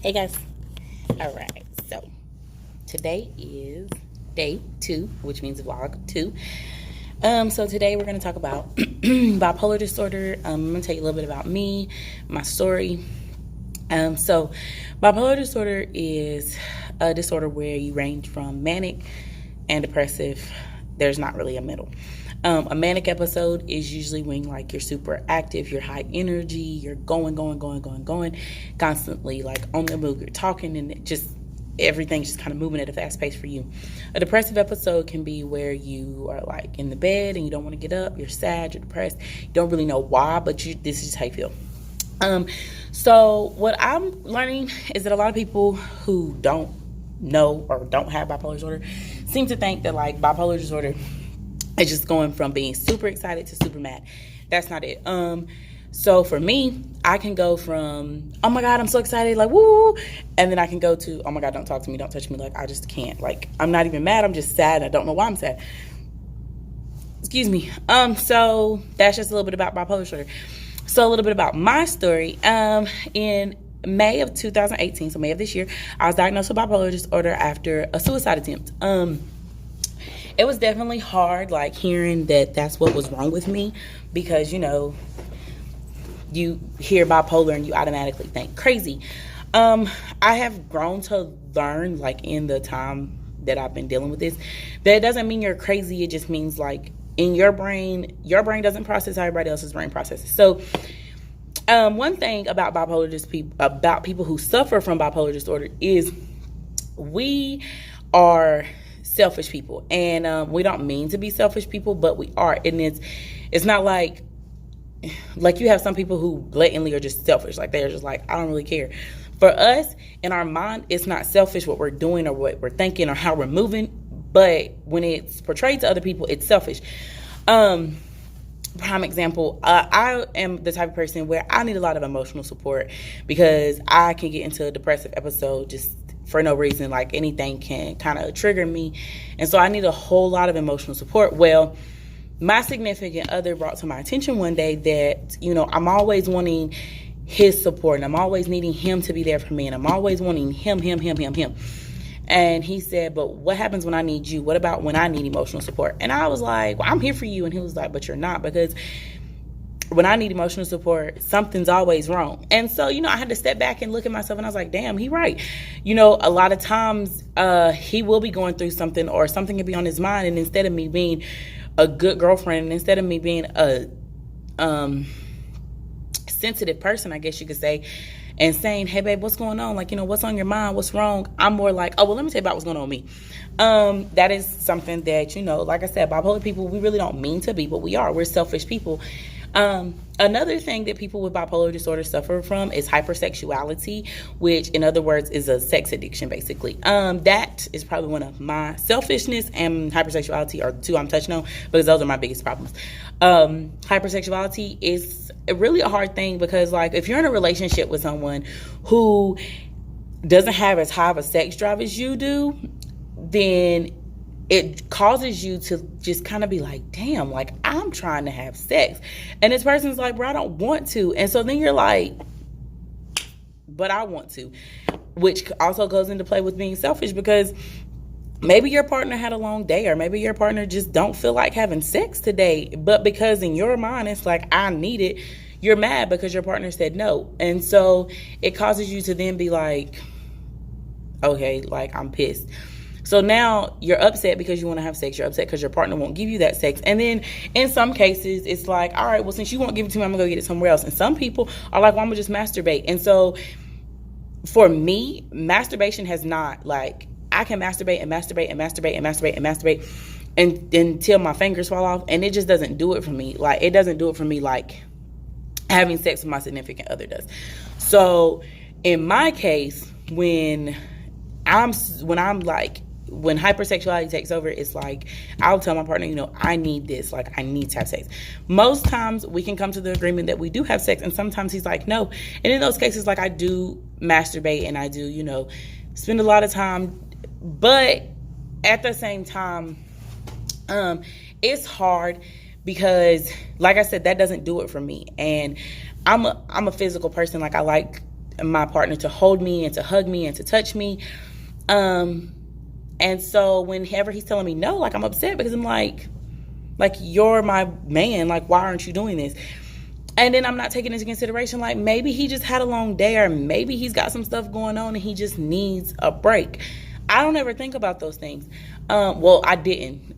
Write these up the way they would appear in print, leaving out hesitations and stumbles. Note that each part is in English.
Hey guys. All right. So today is day 2, which means vlog 2. So today we're going to talk about bipolar disorder. I'm going to tell you a little bit about me, my story. So bipolar disorder is a disorder where you range from manic and depressive. There's not really a middle. A manic episode is usually when like you're super active, you're high energy, you're going, constantly like on the move, you're talking, and it just everything's just kind of moving at a fast pace for you. A depressive episode can be where you are like in the bed and you don't want to get up, you're sad, you're depressed, you don't really know why, but this is just how you feel. So what I'm learning is that a lot of people who don't know or don't have bipolar disorder seem to think that like bipolar disorder is just going from being super excited to super mad. That's not it. So for me, I can go from, oh my God, I'm so excited, like, woo, and then I can go to, oh my God, don't talk to me, don't touch me, like, I just can't. Like, I'm not even mad, I'm just sad, I don't know why I'm sad. Excuse me. So that's just a little bit about bipolar disorder. So a little bit about my story. In May of 2018, so May of this year, I was diagnosed with bipolar disorder after a suicide attempt. It was definitely hard, like, hearing that that's what was wrong with me, because, you know, you hear bipolar and you automatically think crazy. I have grown to learn, like, in the time that I've been dealing with this, that it doesn't mean you're crazy. It just means, like, in your brain doesn't process how everybody else's brain processes. So, one thing about about people who suffer from bipolar disorder is we are selfish people, and we don't mean to be selfish people, but we are. And it's not like you have some people who blatantly are just selfish, like they're just like, I don't really care. For us, in our mind, it's not selfish what we're doing or what we're thinking or how we're moving, but when it's portrayed to other people, it's selfish. Prime example, I am the type of person where I need a lot of emotional support, because I can get into a depressive episode just for no reason. Like, anything can kind of trigger me, and so I need a whole lot of emotional support. Well, my significant other brought to my attention one day that, you know, I'm always wanting his support, and I'm always needing him to be there for me, and I'm always wanting him. And he said, but what happens when I need you? What about when I need emotional support? And I was like, well, I'm here for you. And he was like, but you're not, because when I need emotional support, something's always wrong. And so, you know, I had to step back and look at myself, and I was like, damn, he right. You know, a lot of times he will be going through something, or something can be on his mind, and instead of me being a good girlfriend, and instead of me being a sensitive person, I guess you could say, and saying, hey babe, what's going on? Like, you know, what's on your mind? What's wrong? I'm more like, oh, well, let me tell you about what's going on with me. That is something that, you know, like I said, bipolar people, we really don't mean to be, but we are. We're selfish people. Another thing that people with bipolar disorder suffer from is hypersexuality, which in other words is a sex addiction, basically. That is probably one of my selfishness and hypersexuality are the two I'm touching on, because those are my biggest problems. Hypersexuality is really a hard thing, because like if you're in a relationship with someone who doesn't have as high of a sex drive as you do, then it causes you to just kind of be like, damn, like I'm trying to have sex. And this person's like, bro, I don't want to. And so then you're like, but I want to, which also goes into play with being selfish, because maybe your partner had a long day, or maybe your partner just don't feel like having sex today. But because in your mind, it's like, I need it, you're mad because your partner said no. And so it causes you to then be like, okay, like I'm pissed. So now you're upset because you want to have sex. You're upset because your partner won't give you that sex. And then in some cases, it's like, all right, well, since you won't give it to me, I'm going to go get it somewhere else. And some people are like, well, I'm going to just masturbate. And so for me, masturbation has not, like, I can masturbate and until my fingers fall off. And it just doesn't do it for me. Like, it doesn't do it for me like having sex with my significant other does. So in my case, when hypersexuality takes over, it's like I'll tell my partner, you know, I need this, like I need to have sex. Most times we can come to the agreement that we do have sex, and sometimes he's like, no. And in those cases, like I do masturbate and I do, you know, spend a lot of time, but at the same time, it's hard because, like I said, that doesn't do it for me. And I'm a physical person. Like I like my partner to hold me and to hug me and to touch me. And so whenever he's telling me no, like, I'm upset because I'm like, you're my man. Like, why aren't you doing this? And then I'm not taking into consideration, like, maybe he just had a long day, or maybe he's got some stuff going on and he just needs a break. I don't ever think about those things. Well, I didn't.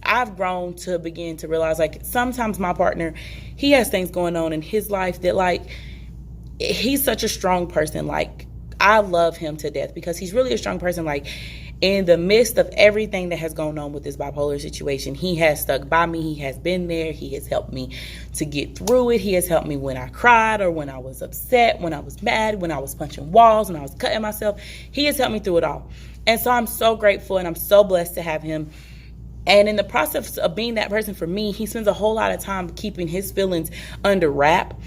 I've grown to begin to realize, like, sometimes my partner, he has things going on in his life that, like, he's such a strong person. Like, I love him to death because he's really a strong person. Like, in the midst of everything that has gone on with this bipolar situation, he has stuck by me. He has been there. He has helped me to get through it. He has helped me when I cried or when I was upset, when I was mad, when I was punching walls, when I was cutting myself. He has helped me through it all. And so I'm so grateful and I'm so blessed to have him. And in the process of being that person for me, he spends a whole lot of time keeping his feelings under wrap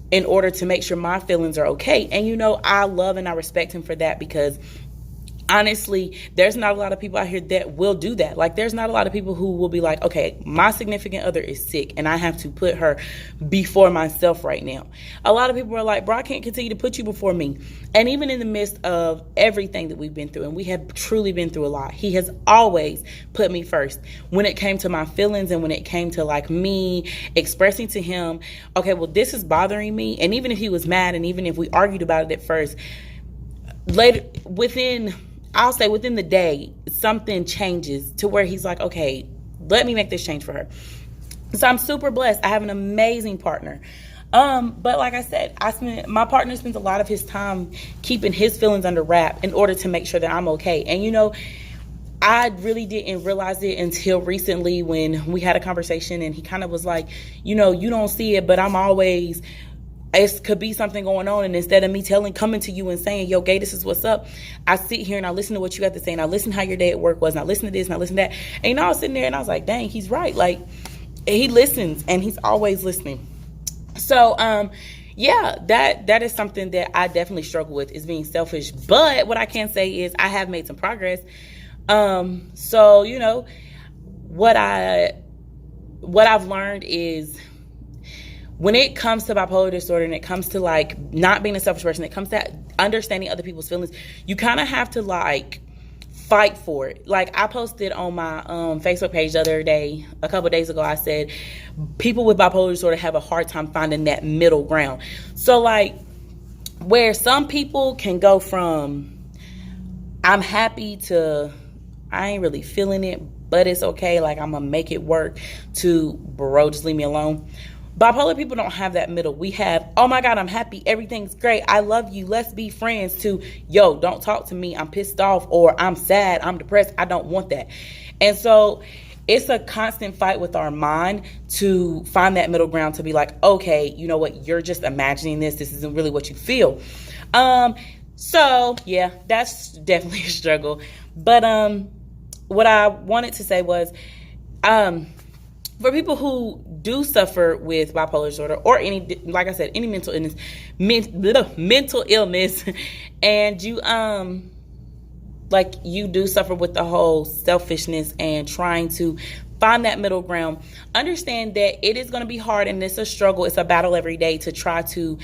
in order to make sure my feelings are okay. And, you know, I love and I respect him for that, because honestly, there's not a lot of people out here that will do that. Like, there's not a lot of people who will be like, okay, my significant other is sick and I have to put her before myself right now. A lot of people are like, bro, I can't continue to put you before me. And even in the midst of everything that we've been through, and we have truly been through a lot, he has always put me first when it came to my feelings and when it came to, like, me expressing to him, okay, well, this is bothering me. And even if he was mad and even if we argued about it at first, later, I'll say within the day, something changes to where he's like, okay, let me make this change for her. So I'm super blessed. I have an amazing partner. But like I said, my partner spends a lot of his time keeping his feelings under wrap in order to make sure that I'm okay. And, you know, I really didn't realize it until recently when we had a conversation and he kind of was like, you know, you don't see it, but it could be something going on, and instead of me coming to you and saying, yo, Gay, this is what's up, I sit here and I listen to what you have to say, and I listen how your day at work was, and I listen to this, and I listen to that. And, you know, I was sitting there and I was like, dang, he's right. Like, he listens, and he's always listening. So, yeah, that is something that I definitely struggle with, is being selfish. But what I can say is I have made some progress. So, you know, what I've learned is, when it comes to bipolar disorder and it comes to, like, not being a selfish person, it comes to understanding other people's feelings, you kind of have to, like, fight for it. Like, I posted on my Facebook page the other day, a couple of days ago, I said, people with bipolar disorder have a hard time finding that middle ground. So, like, where some people can go from, I'm happy, to, I ain't really feeling it, but it's okay, like, I'm gonna make it work, to, bro, just leave me alone. Bipolar people don't have that middle. We have, oh my God, I'm happy, everything's great, I love you, let's be friends, to, yo, don't talk to me, I'm pissed off, or I'm sad, I'm depressed, I don't want that. And so it's a constant fight with our mind to find that middle ground, to be like, okay, you know what, you're just imagining this isn't really what you feel. So yeah, that's definitely a struggle. But what I wanted to say was, for people who do suffer with bipolar disorder, or any, like I said, any mental illness, and you you do suffer with the whole selfishness and trying to find that middle ground, understand that it is going to be hard, and it's a struggle, it's a battle every day to try to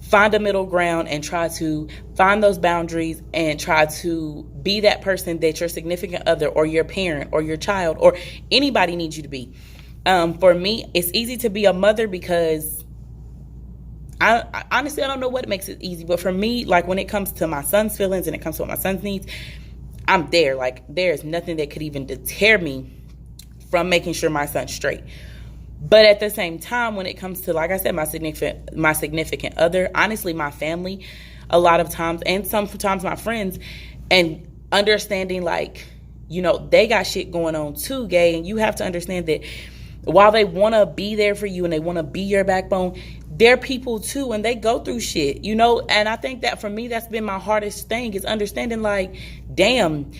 find a middle ground and try to find those boundaries and try to be that person that your significant other or your parent or your child or anybody needs you to be. For me, it's easy to be a mother because I honestly, I don't know what makes it easy, but for me, like, when it comes to my son's feelings and it comes to what my son needs, I'm there. Like, there's nothing that could even deter me from making sure my son's straight. But at the same time, when it comes to, like I said, my significant other, honestly, my family, a lot of times, and sometimes my friends, and understanding, like, you know, they got shit going on too, Gay, and you have to understand that while they want to be there for you and they want to be your backbone, they're people too, and they go through shit, you know. And I think that for me, that's been my hardest thing, is understanding, like, damn,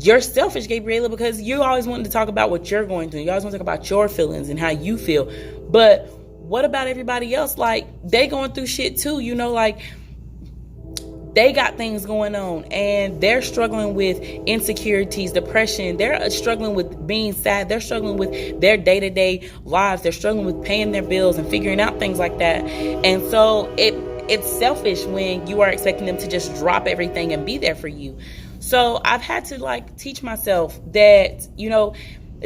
you're selfish, Gabriela, because you always wanting to talk about what you're going through. You always want to talk about your feelings and how you feel. But what about everybody else? Like, they going through shit too, you know, like, they got things going on and they're struggling with insecurities, depression. They're struggling with being sad. They're struggling with their day-to-day lives. They're struggling with paying their bills and figuring out things like that. And so it's selfish when you are expecting them to just drop everything and be there for you. So I've had to like teach myself that,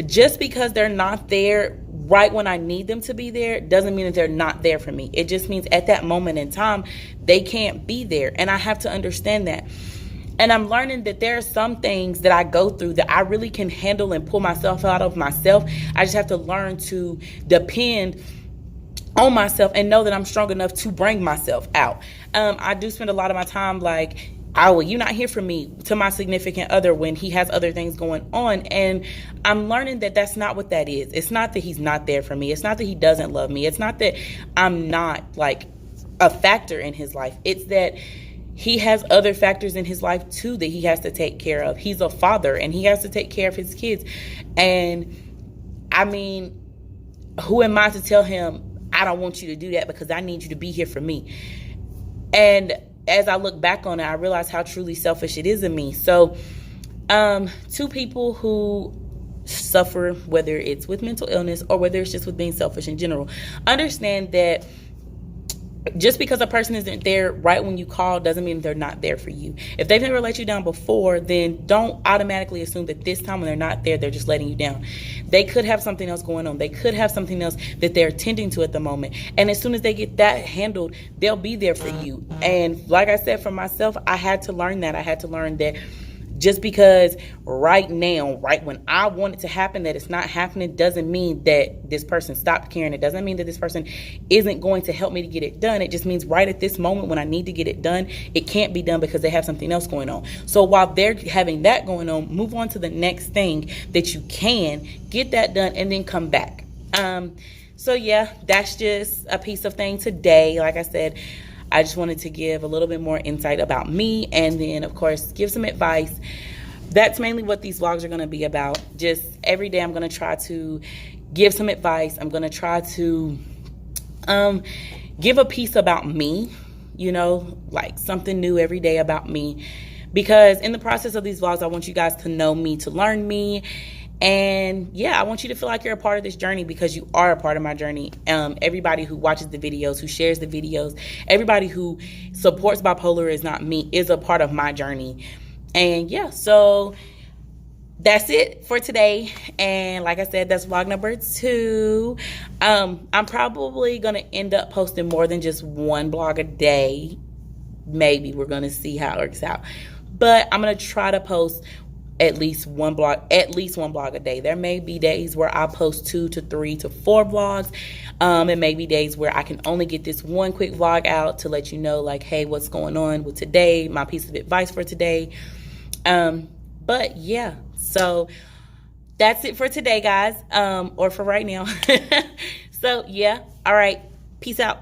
just because they're not there right when I need them to be there doesn't mean that they're not there for me. It just means at that moment in time, they can't be there. And I have to understand that. And I'm learning that there are some things that I go through that I really can handle and pull myself out of myself. I just have to learn to depend on myself and know that I'm strong enough to bring myself out. I do spend a lot of my time like, you're not here for me, to my significant other when he has other things going on. And I'm learning that that's not what that is. It's not that he's not there for me. It's not that he doesn't love me. It's not that I'm not like a factor in his life. It's that he has other factors in his life too that he has to take care of. He's a father and he has to take care of his kids. And I mean, who am I to tell him, I don't want you to do that because I need you to be here for me? And as I look back on it, I realize how truly selfish it is in me. So, two people who suffer, whether it's with mental illness or whether it's just with being selfish in general, understand that just because a person isn't there right when you call doesn't mean they're not there for you. If they've never let you down before, then don't automatically assume that this time when they're not there, they're just letting you down. They could have something else going on. They could have something else that they're attending to at the moment. And as soon as they get that handled, they'll be there for you. And like I said, for myself, I had to learn that. I had to learn that just because right now, right when I want it to happen, that it's not happening, doesn't mean that this person stopped caring. It doesn't mean that this person isn't going to help me to get it done. It just means right at this moment when I need to get it done, it can't be done because they have something else going on. So while they're having that going on, move on to the next thing that you can, get that done, and then come back. So yeah, that's just a piece of thing today. Like I said, I just wanted to give a little bit more insight about me and then, of course, give some advice. That's mainly what these vlogs are going to be about. Just every day I'm going to try to give some advice. I'm going to try to give a piece about me, like something new every day about me. Because in the process of these vlogs, I want you guys to know me, to learn me. And yeah, I want you to feel like you're a part of this journey because you are a part of my journey. Everybody who watches the videos, who shares the videos, everybody who supports Bipolar is not me, is a part of my journey. And yeah, so that's it for today. And like I said, that's vlog number 2. I'm probably going to end up posting more than just one vlog a day. Maybe. We're going to see how it works out. But I'm going to try to post at least one blog a day. There may be days where I post 2 to 3 to 4 vlogs. It may be days where I can only get this one quick vlog out to let you know, like, hey, what's going on with today, my piece of advice for today. But yeah, so that's it for today, guys, or for right now. So yeah, all right, peace out.